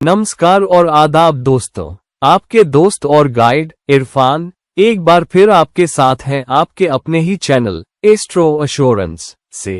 नमस्कार और आदाब दोस्तों, आपके दोस्त और गाइड इरफान एक बार फिर आपके साथ हैं आपके अपने ही चैनल एस्ट्रो एश्योरेंस से।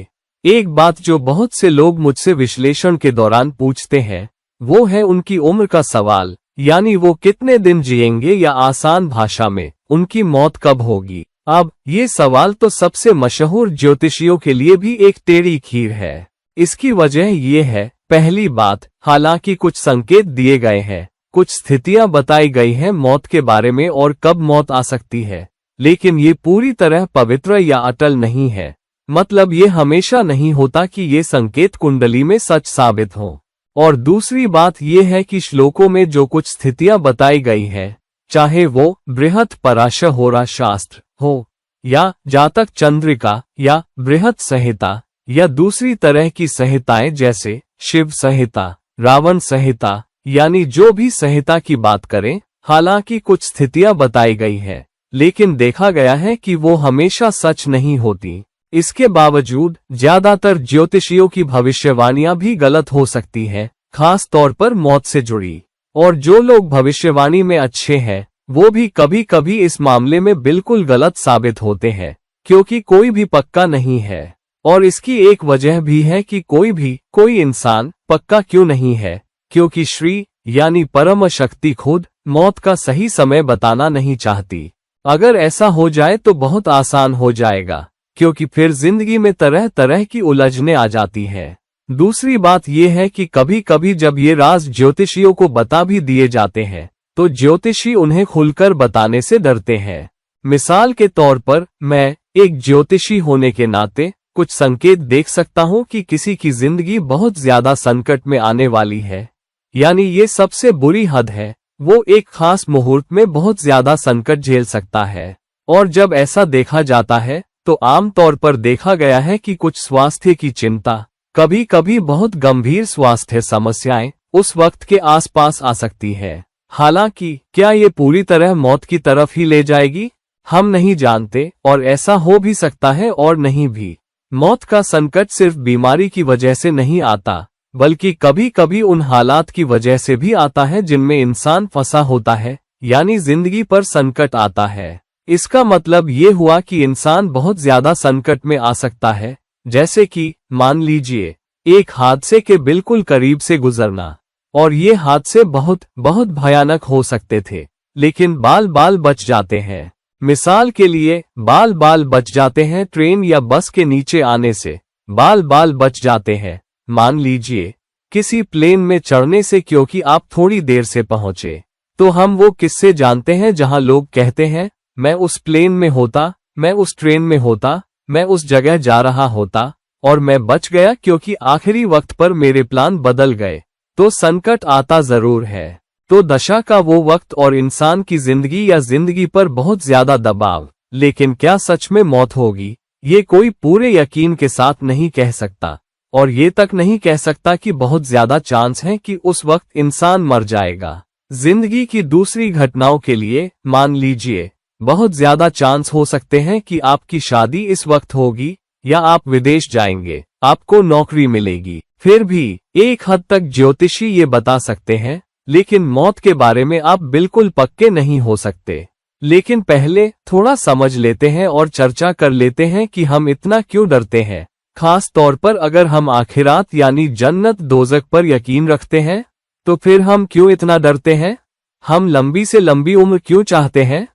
एक बात जो बहुत से लोग मुझसे विश्लेषण के दौरान पूछते हैं वो है उनकी उम्र का सवाल, यानी वो कितने दिन जिएंगे या आसान भाषा में उनकी मौत कब होगी। अब ये सवाल तो सबसे मशहूर ज्योतिषियों के लिए भी एक टेढ़ी खीर है। इसकी वजह ये है, पहली बात, हालांकि कुछ संकेत दिए गए हैं, कुछ स्थितियां बताई गई हैं मौत के बारे में और कब मौत आ सकती है, लेकिन ये पूरी तरह पवित्र या अटल नहीं है। मतलब ये हमेशा नहीं होता कि ये संकेत कुंडली में सच साबित हो। और दूसरी बात ये है कि श्लोकों में जो कुछ स्थितियां बताई गई हैं, चाहे वो बृहत पराशरहोरा शास्त्र हो या जातक चंद्रिका या बृहत संहिता या दूसरी तरह की संहिताएं जैसे शिव संहिता, रावण संहिता, यानी जो भी संहिता की बात करें, हालांकि कुछ स्थितियां बताई गई हैं, लेकिन देखा गया है कि वो हमेशा सच नहीं होती। इसके बावजूद ज्यादातर ज्योतिषियों की भविष्यवाणियां भी गलत हो सकती हैं, खास तौर पर मौत से जुड़ी। और जो लोग भविष्यवाणी में अच्छे हैं वो भी कभी कभी इस मामले में बिल्कुल गलत साबित होते हैं, क्योंकि कोई भी पक्का नहीं है। और इसकी एक वजह भी है कि कोई इंसान पक्का क्यों नहीं है, क्योंकि श्री यानी परम शक्ति खुद मौत का सही समय बताना नहीं चाहती। अगर ऐसा हो जाए तो बहुत आसान हो जाएगा, क्योंकि फिर जिंदगी में तरह तरह की उलझनें आ जाती हैं। दूसरी बात यह है कि कभी कभी जब ये राज ज्योतिषियों को बता भी दिए जाते हैं तो ज्योतिषी उन्हें खुलकर बताने से डरते हैं। मिसाल के तौर पर, मैं एक ज्योतिषी होने के नाते कुछ संकेत देख सकता हूं कि किसी की जिंदगी बहुत ज्यादा संकट में आने वाली है, यानी ये सबसे बुरी हद है, वो एक खास मुहूर्त में बहुत ज्यादा संकट झेल सकता है। और जब ऐसा देखा जाता है तो आमतौर पर देखा गया है कि कुछ स्वास्थ्य की चिंता, कभी कभी बहुत गंभीर स्वास्थ्य समस्याएं उस वक्त के आसपास आ सकती है। हालांकि क्या ये पूरी तरह मौत की तरफ ही ले जाएगी, हम नहीं जानते, और ऐसा हो भी सकता है और नहीं भी। मौत का संकट सिर्फ बीमारी की वजह से नहीं आता, बल्कि कभी कभी उन हालात की वजह से भी आता है जिनमें इंसान फंसा होता है, यानी जिंदगी पर संकट आता है। इसका मतलब ये हुआ कि इंसान बहुत ज्यादा संकट में आ सकता है, जैसे कि मान लीजिए एक हादसे के बिल्कुल करीब से गुजरना, और ये हादसे बहुत बहुत भयानक हो सकते थे, लेकिन बाल बाल बच जाते हैं। मिसाल के लिए, बाल बाल बच जाते हैं ट्रेन या बस के नीचे आने से, बाल बाल बच जाते हैं मान लीजिए किसी प्लेन में चढ़ने से क्योंकि आप थोड़ी देर से पहुंचे। तो हम वो किस्से जानते हैं जहां लोग कहते हैं, मैं उस प्लेन में होता, मैं उस ट्रेन में होता, मैं उस जगह जा रहा होता और मैं बच गया क्योंकि आखिरी वक्त पर मेरे प्लान बदल गए। तो संकट आता जरूर है, तो दशा का वो वक्त और इंसान की जिंदगी या जिंदगी पर बहुत ज्यादा दबाव। लेकिन क्या सच में मौत होगी, ये कोई पूरे यकीन के साथ नहीं कह सकता, और ये तक नहीं कह सकता कि बहुत ज्यादा चांस है कि उस वक्त इंसान मर जाएगा। जिंदगी की दूसरी घटनाओं के लिए मान लीजिए बहुत ज्यादा चांस हो सकते हैं कि आपकी शादी इस वक्त होगी, या आप विदेश जाएंगे, आपको नौकरी मिलेगी। फिर भी एक हद तक ज्योतिषी ये बता सकते हैं, लेकिन मौत के बारे में आप बिल्कुल पक्के नहीं हो सकते। लेकिन पहले थोड़ा समझ लेते हैं और चर्चा कर लेते हैं कि हम इतना क्यों डरते हैं, खास तौर पर अगर हम आखिरात यानी जन्नत दोज़ख पर यकीन रखते हैं। तो फिर हम क्यों इतना डरते हैं? हम लंबी से लंबी उम्र क्यों चाहते हैं?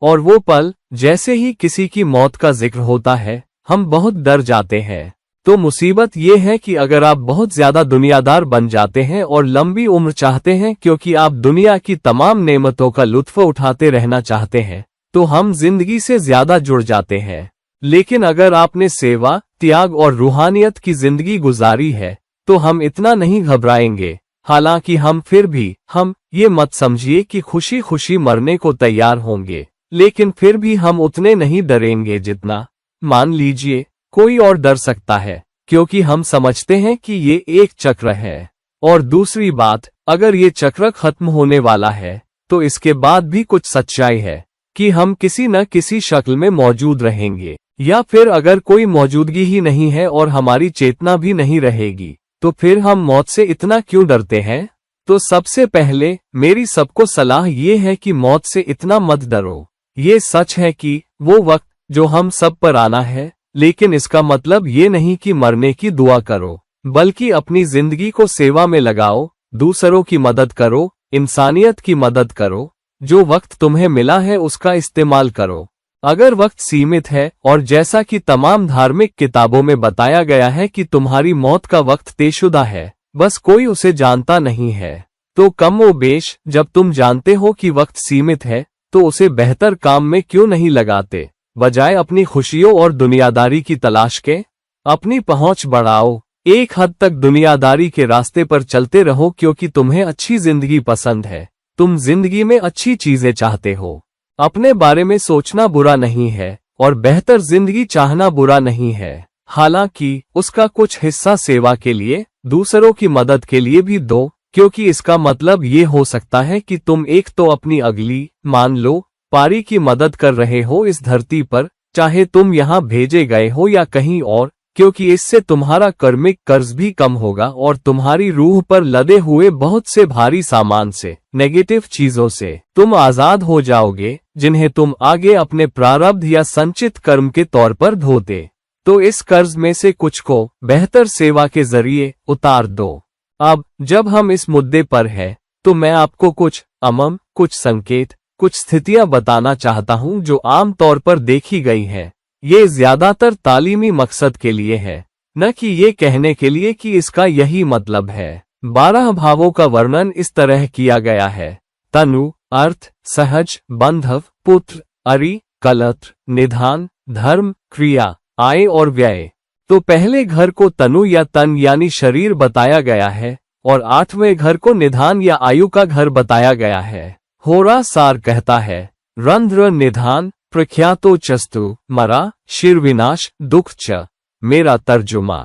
और वो पल जैसे ही किसी की मौत का जिक्र होता है हम बहुत डर जाते हैं। तो मुसीबत ये है कि अगर आप बहुत ज्यादा दुनियादार बन जाते हैं और लंबी उम्र चाहते हैं क्योंकि आप दुनिया की तमाम नेमतों का लुत्फ उठाते रहना चाहते हैं, तो हम जिंदगी से ज्यादा जुड़ जाते हैं। लेकिन अगर आपने सेवा, त्याग और रूहानियत की जिंदगी गुजारी है तो हम इतना नहीं घबराएंगे। हालांकि हम फिर भी, हम ये मत समझिए कि खुशी खुशी मरने को तैयार होंगे, लेकिन फिर भी हम उतने नहीं डरेंगे जितना मान लीजिए कोई और डर सकता है, क्योंकि हम समझते हैं कि ये एक चक्र है। और दूसरी बात, अगर ये चक्र खत्म होने वाला है तो इसके बाद भी कुछ सच्चाई है कि हम किसी न किसी शक्ल में मौजूद रहेंगे, या फिर अगर कोई मौजूदगी ही नहीं है और हमारी चेतना भी नहीं रहेगी, तो फिर हम मौत से इतना क्यों डरते हैं? तो सबसे पहले मेरी सबको सलाह ये है कि मौत से इतना मत डरो। ये सच है कि वो वक्त जो हम सब पर आना है, लेकिन इसका मतलब ये नहीं कि मरने की दुआ करो, बल्कि अपनी जिंदगी को सेवा में लगाओ, दूसरों की मदद करो, इंसानियत की मदद करो। जो वक्त तुम्हें मिला है उसका इस्तेमाल करो। अगर वक्त सीमित है और जैसा कि तमाम धार्मिक किताबों में बताया गया है कि तुम्हारी मौत का वक्त तयशुदा है, बस कोई उसे जानता नहीं है, तो कम व बेश जब तुम जानते हो कि वक्त सीमित है तो उसे बेहतर काम में क्यों नहीं लगाते, बजाय अपनी खुशियों और दुनियादारी की तलाश के। अपनी पहुंच बढ़ाओ, एक हद तक दुनियादारी के रास्ते पर चलते रहो क्योंकि तुम्हें अच्छी जिंदगी पसंद है, तुम जिंदगी में अच्छी चीजें चाहते हो। अपने बारे में सोचना बुरा नहीं है और बेहतर जिंदगी चाहना बुरा नहीं है। हालांकि उसका कुछ हिस्सा सेवा के लिए, दूसरों की मदद के लिए भी दो, क्योंकि इसका मतलब ये हो सकता है कि तुम एक तो अपनी अगली, मान लो, पारी की मदद कर रहे हो इस धरती पर, चाहे तुम यहाँ भेजे गए हो या कहीं और, क्योंकि इससे तुम्हारा कर्मिक कर्ज भी कम होगा और तुम्हारी रूह पर लदे हुए बहुत से भारी सामान से, नेगेटिव चीजों से तुम आजाद हो जाओगे, जिन्हें तुम आगे अपने प्रारब्ध या संचित कर्म के तौर पर धोते। तो इस कर्ज में से कुछ को बेहतर सेवा के जरिए उतार दो। अब जब हम इस मुद्दे पर हैं, तो मैं आपको कुछ संकेत, कुछ स्थितियां बताना चाहता हूं जो आम तौर पर देखी गई हैं। ये ज्यादातर तालीमी मकसद के लिए है, न कि ये कहने के लिए कि इसका यही मतलब है। 12 भावों का वर्णन इस तरह किया गया है: तनु, अर्थ, सहज, बंधव, पुत्र, अरि, कलत्र, निधान, धर्म, क्रिया, आय और व्यय। तो पहले घर को तनु या तन यानी शरीर बताया गया है और 8वें घर को निधान या आयु का घर बताया गया है। होरा सार कहता है, रंध्र निधान प्रख्यातो चस्तु मरा शिर विनाश दुख च। मेरा तर्जुमा: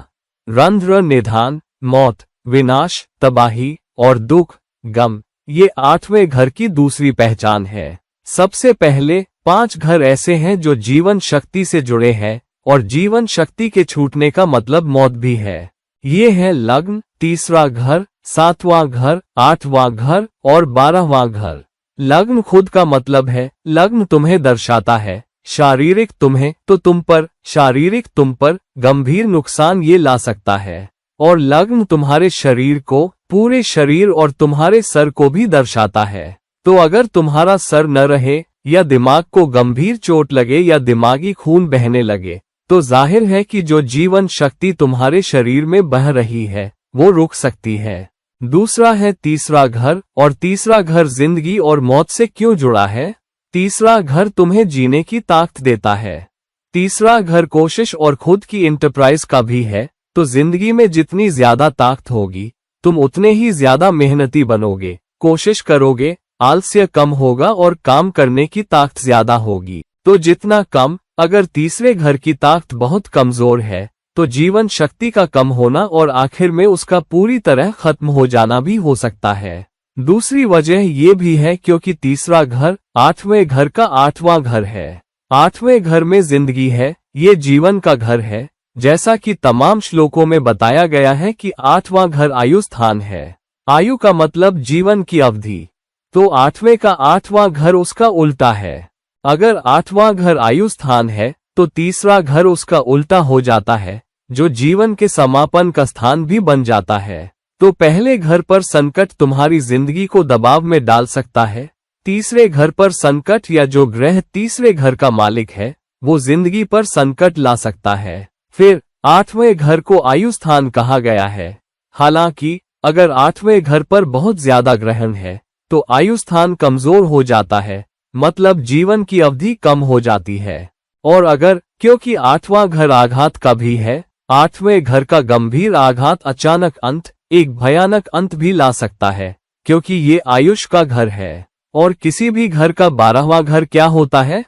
रंध्र निधान मौत, विनाश तबाही और दुख गम, ये 8वें घर की दूसरी पहचान है। सबसे पहले 5 घर ऐसे हैं जो जीवन शक्ति से जुड़े हैं और जीवन शक्ति के छूटने का मतलब मौत भी है। ये है लग्न, तीसरा घर, 7वां घर, 8वां घर और 12वां घर। लग्न खुद का मतलब है, लग्न तुम्हें दर्शाता है, शारीरिक तुम्हें तो तुम पर, शारीरिक तुम पर गंभीर नुकसान ये ला सकता है। और लग्न तुम्हारे शरीर को, पूरे शरीर और तुम्हारे सर को भी दर्शाता है। तो अगर तुम्हारा सर न रहे या दिमाग को गंभीर चोट लगे या दिमागी खून बहने लगे, तो जाहिर है कि जो जीवन शक्ति तुम्हारे शरीर में बह रही है वो रुक सकती है। दूसरा है तीसरा घर, और तीसरा घर जिंदगी और मौत से क्यों जुड़ा है? तीसरा घर तुम्हें जीने की ताकत देता है। तीसरा घर कोशिश और खुद की एंटरप्राइज का भी है। तो जिंदगी में जितनी ज्यादा ताकत होगी, तुम उतने ही ज्यादा मेहनती बनोगे, कोशिश करोगे, आलस्य कम होगा और काम करने की ताकत ज्यादा होगी। तो जितना कम, अगर तीसरे घर की ताकत बहुत कमजोर है, तो जीवन शक्ति का कम होना और आखिर में उसका पूरी तरह खत्म हो जाना भी हो सकता है। दूसरी वजह ये भी है क्योंकि तीसरा घर 8वें घर का 8वां घर है। 8वें घर में जिंदगी है, ये जीवन का घर है, जैसा कि तमाम श्लोकों में बताया गया है कि 8वां घर आयु स्थान है। आयु का मतलब जीवन की अवधि। तो 8वें का 8वां घर उसका उल्टा है। अगर 8वां घर आयु स्थान है तो तीसरा घर उसका उल्टा हो जाता है, जो जीवन के समापन का स्थान भी बन जाता है। तो पहले घर पर संकट तुम्हारी जिंदगी को दबाव में डाल सकता है। तीसरे घर पर संकट या जो ग्रह तीसरे घर का मालिक है वो जिंदगी पर संकट ला सकता है। फिर 8वें घर को आयु स्थान कहा गया है। हालांकि अगर 8वें घर पर बहुत ज्यादा ग्रहण है तो आयु स्थान कमजोर हो जाता है, मतलब जीवन की अवधि कम हो जाती है। और अगर, क्योंकि 8वां घर आघात का भी है, 8वें घर का गंभीर आघात अचानक अंत, एक भयानक अंत भी ला सकता है, क्योंकि ये आयुष का घर है। और किसी भी घर का 12वां घर क्या होता है?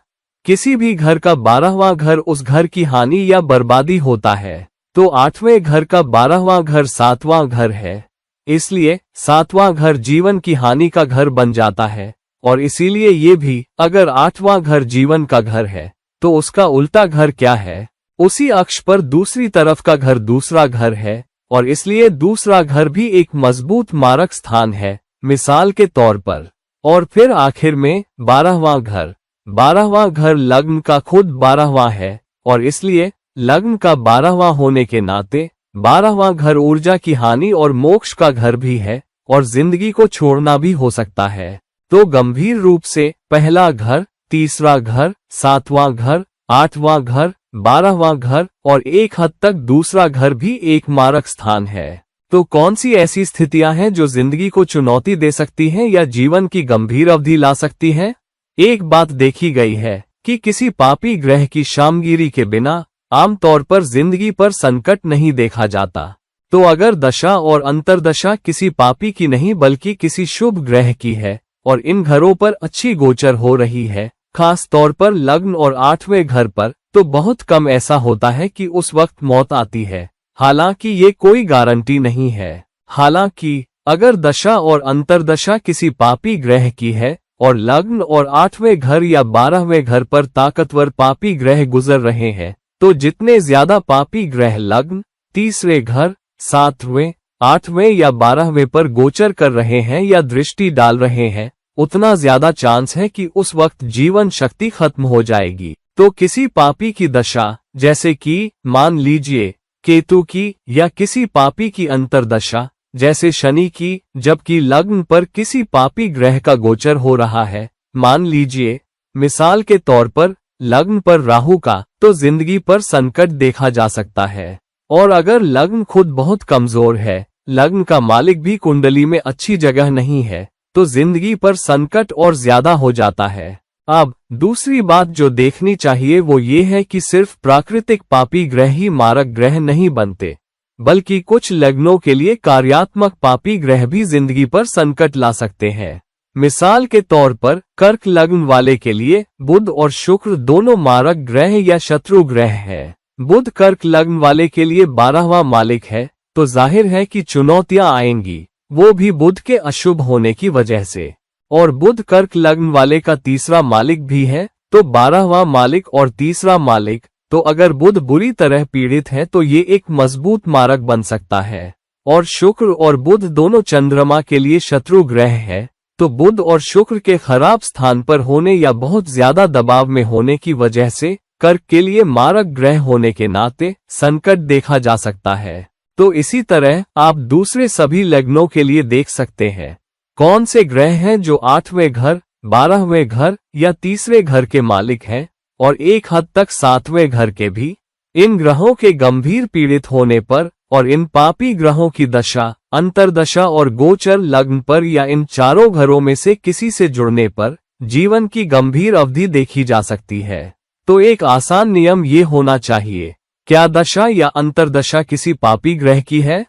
किसी भी घर का 12वां घर उस घर की हानि या बर्बादी होता है। तो 8वें घर का 12वां घर 7वां घर है, इसलिए 7वां घर जीवन की हानि का घर बन जाता है। और इसीलिए ये भी, अगर 8वां घर जीवन का घर है तो उसका उल्टा घर क्या है? उसी अक्ष पर दूसरी तरफ का घर दूसरा घर है, और इसलिए दूसरा घर भी एक मजबूत मारक स्थान है, मिसाल के तौर पर। और फिर आखिर में 12वां घर। 12वां घर लग्न का खुद 12वां है और इसलिए लग्न का 12वां होने के नाते 12वां घर ऊर्जा की हानि और मोक्ष का घर भी है और जिंदगी को छोड़ना भी हो सकता है। तो गंभीर रूप से पहला घर, तीसरा घर, 7वां घर, 8वां घर, 12वां घर और एक हद तक दूसरा घर भी एक मारक स्थान है। तो कौन सी ऐसी स्थितियां हैं जो जिंदगी को चुनौती दे सकती हैं या जीवन की गंभीर अवधि ला सकती हैं? एक बात देखी गई है कि किसी पापी ग्रह की शामगिरी के बिना आमतौर पर जिंदगी पर संकट नहीं देखा जाता। तो अगर दशा और अंतर्दशा किसी पापी की नहीं बल्कि किसी शुभ ग्रह की है और इन घरों पर अच्छी गोचर हो रही है, खास तौर पर लग्न और 8वें घर पर, तो बहुत कम ऐसा होता है कि उस वक्त मौत आती है। हालांकि ये कोई गारंटी नहीं है। हालांकि अगर दशा और अंतर्दशा किसी पापी ग्रह की है और लग्न और 8वें घर या 12वें घर पर ताकतवर पापी ग्रह गुजर रहे हैं, तो जितने ज्यादा पापी ग्रह लग्न, तीसरे घर, 7वें, 8वें या 12वें पर गोचर कर रहे हैं या दृष्टि डाल रहे हैं, उतना ज्यादा चांस है कि उस वक्त जीवन शक्ति खत्म हो जाएगी। तो किसी पापी की दशा, जैसे कि मान लीजिए केतु की, या किसी पापी की अंतर्दशा जैसे शनि की, जबकि लग्न पर किसी पापी ग्रह का गोचर हो रहा है, मान लीजिए मिसाल के तौर पर लग्न पर राहु का, तो जिंदगी पर संकट देखा जा सकता है। और अगर लग्न खुद बहुत कमजोर है, लग्न का मालिक भी कुंडली में अच्छी जगह नहीं है, तो जिंदगी पर संकट और ज्यादा हो जाता है। अब दूसरी बात जो देखनी चाहिए वो ये है कि सिर्फ प्राकृतिक पापी ग्रह ही मारक ग्रह नहीं बनते, बल्कि कुछ लग्नों के लिए कार्यात्मक पापी ग्रह भी जिंदगी पर संकट ला सकते हैं। मिसाल के तौर पर कर्क लग्न वाले के लिए बुध और शुक्र दोनों मारक ग्रह या शत्रु ग्रह हैं। बुध कर्क लग्न वाले के लिए 12वां मालिक है, तो जाहिर है कि चुनौतियां आएंगी, वो भी बुध के अशुभ होने की वजह से। और बुध कर्क लग्न वाले का तीसरा मालिक भी है, तो 12वां मालिक और तीसरा मालिक, तो अगर बुध बुरी तरह पीड़ित है तो ये एक मजबूत मारक बन सकता है। और शुक्र और बुध दोनों चंद्रमा के लिए शत्रु ग्रह है, तो बुध और शुक्र के खराब स्थान पर होने या बहुत ज्यादा दबाव में होने की वजह से कर्क के लिए मारक ग्रह होने के नाते संकट देखा जा सकता है। तो इसी तरह आप दूसरे सभी लग्नों के लिए देख सकते हैं कौन से ग्रह हैं जो 8वें घर, 12वें घर या तीसरे घर के मालिक हैं, और एक हद तक 7वें घर के भी। इन ग्रहों के गंभीर पीड़ित होने पर और इन पापी ग्रहों की दशा, अंतर्दशा और गोचर लग्न पर या इन चारों घरों में से किसी से जुड़ने पर जीवन की गंभीर अवधि देखी जा सकती है। तो एक आसान नियम ये होना चाहिए, क्या दशा या अंतर्दशा किसी पापी ग्रह की है?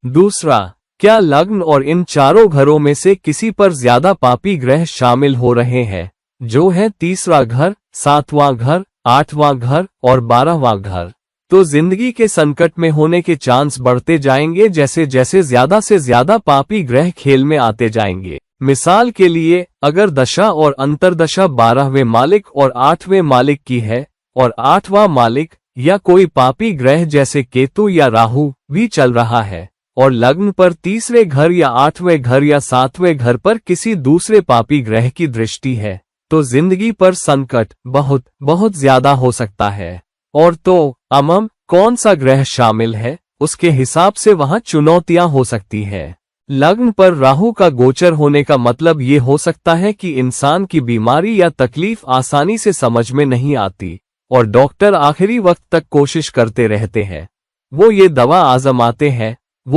दूसरा, क्या लग्न और इन चारों घरों में से किसी पर ज्यादा पापी ग्रह शामिल हो रहे हैं, जो है तीसरा घर, 7वां घर, 8वां घर और 12वां घर? तो जिंदगी के संकट में होने के चांस बढ़ते जाएंगे जैसे जैसे ज्यादा से ज्यादा पापी ग्रह खेल में आते जाएंगे। मिसाल के लिए अगर दशा और अंतर्दशा 12वें मालिक और 8वें मालिक की है और 8वां मालिक या कोई पापी ग्रह जैसे केतु या राहु भी चल रहा है और लग्न पर तीसरे घर या 8वें घर या 7वें घर पर किसी दूसरे पापी ग्रह की दृष्टि है, तो जिंदगी पर संकट बहुत बहुत ज्यादा हो सकता है। और तो कौन सा ग्रह शामिल है, उसके हिसाब से वहां चुनौतियां हो सकती है। लग्न पर राहु का गोचर होने का मतलब ये हो सकता है कि इंसान की बीमारी या तकलीफ आसानी से समझ में नहीं आती और डॉक्टर आखिरी वक्त तक कोशिश करते रहते हैं। वो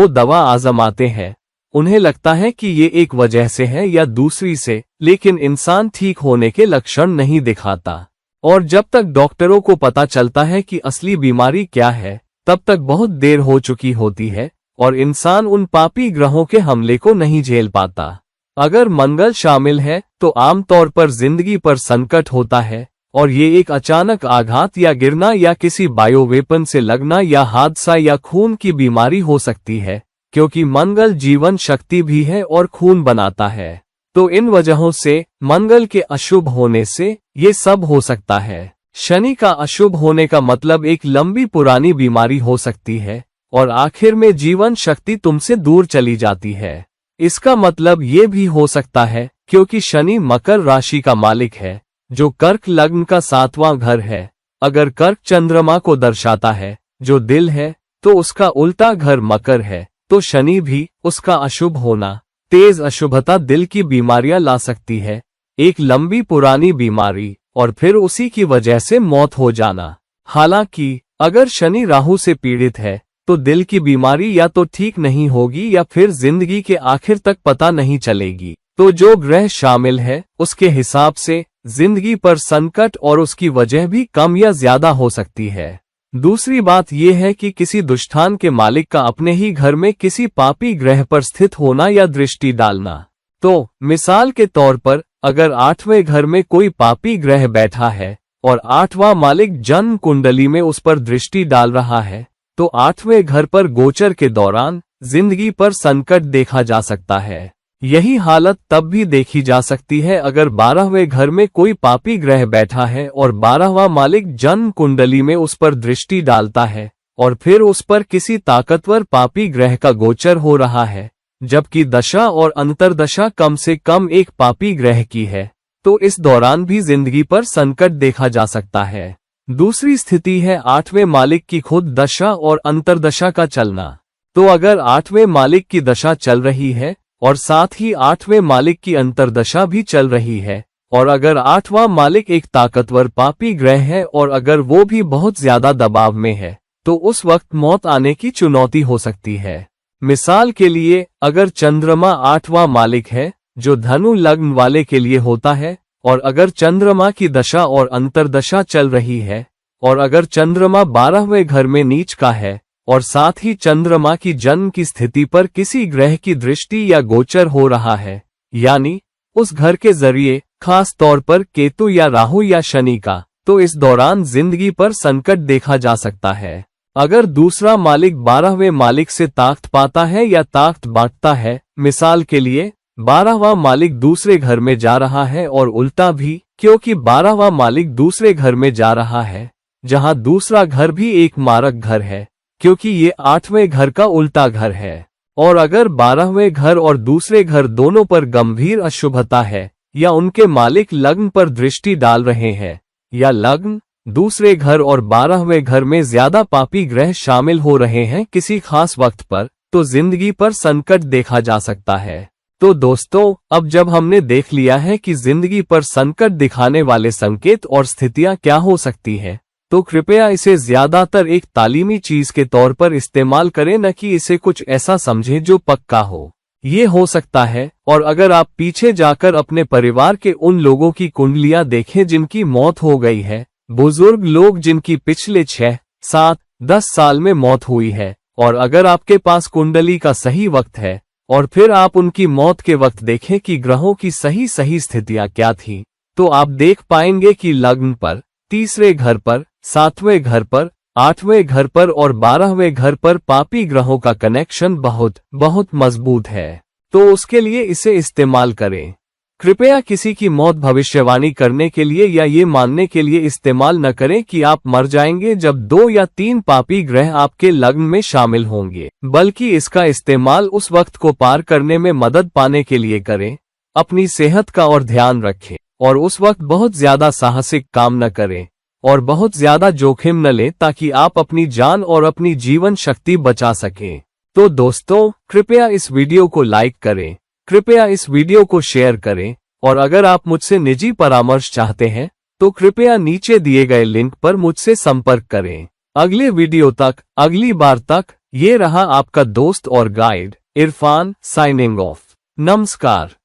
दवा आजमाते हैं, उन्हें लगता है कि ये एक वजह से है या दूसरी से, लेकिन इंसान ठीक होने के लक्षण नहीं दिखाता। और जब तक डॉक्टरों को पता चलता है कि असली बीमारी क्या है, तब तक बहुत देर हो चुकी होती है और इंसान उन पापी ग्रहों के हमले को नहीं झेल पाता। अगर मंगल शामिल है तो आमतौर पर जिंदगी पर संकट होता है और ये एक अचानक आघात या गिरना या किसी बायोवेपन से लगना या हादसा या खून की बीमारी हो सकती है, क्योंकि मंगल जीवन शक्ति भी है और खून बनाता है। तो इन वजहों से मंगल के अशुभ होने से ये सब हो सकता है। शनि का अशुभ होने का मतलब एक लंबी पुरानी बीमारी हो सकती है और आखिर में जीवन शक्ति तुमसे दूर चली जाती है। इसका मतलब ये भी हो सकता है क्योंकि शनि मकर राशि का मालिक है, जो कर्क लग्न का 7वां घर है। अगर कर्क चंद्रमा को दर्शाता है, जो दिल है, तो उसका उल्टा घर मकर है, तो शनि भी उसका अशुभ होना, तेज अशुभता दिल की बीमारियां ला सकती है, एक लंबी पुरानी बीमारी, और फिर उसी की वजह से मौत हो जाना। हालांकि अगर शनि राहु से पीड़ित है तो दिल की बीमारी या तो ठीक नहीं होगी या फिर जिंदगी के आखिर तक पता नहीं चलेगी। तो जो ग्रह शामिल है उसके हिसाब से जिंदगी पर संकट और उसकी वजह भी कम या ज्यादा हो सकती है। दूसरी बात यह है कि किसी दुष्टान के मालिक का अपने ही घर में किसी पापी ग्रह पर स्थित होना या दृष्टि डालना। तो मिसाल के तौर पर अगर 8वें घर में कोई पापी ग्रह बैठा है और 8वां मालिक जन्म कुंडली में उस पर दृष्टि डाल रहा है, तो 8वें घर पर गोचर के दौरान जिंदगी पर संकट देखा जा सकता है। यही हालत तब भी देखी जा सकती है अगर 12वें घर में कोई पापी ग्रह बैठा है और 12वां मालिक जन्म कुंडली में उस पर दृष्टि डालता है और फिर उस पर किसी ताकतवर पापी ग्रह का गोचर हो रहा है, जबकि दशा और अंतर्दशा कम से कम एक पापी ग्रह की है, तो इस दौरान भी जिंदगी पर संकट देखा जा सकता है। दूसरी स्थिति है 8वें मालिक की खुद दशा और अंतर्दशा का चलना। तो अगर 8वें मालिक की दशा चल रही है और साथ ही 8वें मालिक की अंतर्दशा भी चल रही है, और अगर 8वां मालिक एक ताकतवर पापी ग्रह है और अगर वो भी बहुत ज्यादा दबाव में है, तो उस वक्त मौत आने की चुनौती हो सकती है। मिसाल के लिए अगर चंद्रमा 8वां मालिक है, जो धनु लग्न वाले के लिए होता है, और अगर चंद्रमा की दशा और अंतर्दशा चल रही है, और अगर चंद्रमा 12वें घर में नीच का है और साथ ही चंद्रमा की जन्म की स्थिति पर किसी ग्रह की दृष्टि या गोचर हो रहा है, यानी उस घर के जरिए खास तौर पर केतु या राहु या शनि का, तो इस दौरान जिंदगी पर संकट देखा जा सकता है। अगर दूसरा मालिक 12वें मालिक से ताकत पाता है या ताकत बांटता है, मिसाल के लिए 12वां मालिक दूसरे घर में जा रहा है और उल्टा भी, क्योंकि 12वां मालिक दूसरे घर में जा रहा है, जहां दूसरा घर भी एक मारक घर है, क्योंकि ये 8वें घर का उल्टा घर है। और अगर 12वें घर और दूसरे घर दोनों पर गंभीर अशुभता है, या उनके मालिक लग्न पर दृष्टि डाल रहे हैं, या लग्न, दूसरे घर और 12वें घर में ज्यादा पापी ग्रह शामिल हो रहे हैं किसी खास वक्त पर, तो जिंदगी पर संकट देखा जा सकता है। तो दोस्तों, अब जब हमने देख लिया है कि जिंदगी पर संकट दिखाने वाले संकेत और स्थितियां क्या हो सकती हैं, तो कृपया इसे ज्यादातर एक तालीमी चीज के तौर पर इस्तेमाल करें, न कि इसे कुछ ऐसा समझें जो पक्का हो। ये हो सकता है, और अगर आप पीछे जाकर अपने परिवार के उन लोगों की कुंडलियां देखें जिनकी मौत हो गई है, बुजुर्ग लोग जिनकी पिछले 6, 7, 10 साल में मौत हुई है, और अगर आपके पास कुंडली का सही वक्त है और फिर आप उनकी मौत के वक्त देखें कि ग्रहों की सही स्थितियां क्या थी, तो आप देख पाएंगे कि लग्न पर, तीसरे घर पर, 7वें घर पर, 8वें घर पर और 12वें घर पर पापी ग्रहों का कनेक्शन बहुत मजबूत है। तो उसके लिए इसे इस्तेमाल करें। कृपया किसी की मौत भविष्यवाणी करने के लिए या ये मानने के लिए इस्तेमाल न करें कि आप मर जाएंगे जब 2 या 3 पापी ग्रह आपके लग्न में शामिल होंगे, बल्कि इसका इस्तेमाल उस वक्त को पार करने में मदद पाने के लिए करें। अपनी सेहत का और ध्यान रखें, और उस वक्त बहुत ज्यादा साहसिक काम न करें और बहुत ज्यादा जोखिम न लें, ताकि आप अपनी जान और अपनी जीवन शक्ति बचा सकें। तो दोस्तों, कृपया इस वीडियो को लाइक करें, कृपया इस वीडियो को शेयर करें, और अगर आप मुझसे निजी परामर्श चाहते हैं तो कृपया नीचे दिए गए लिंक पर मुझसे संपर्क करें। अगले वीडियो तक, अगली बार तक, ये रहा आपका दोस्त और गाइड इरफान, साइनिंग ऑफ। नमस्कार।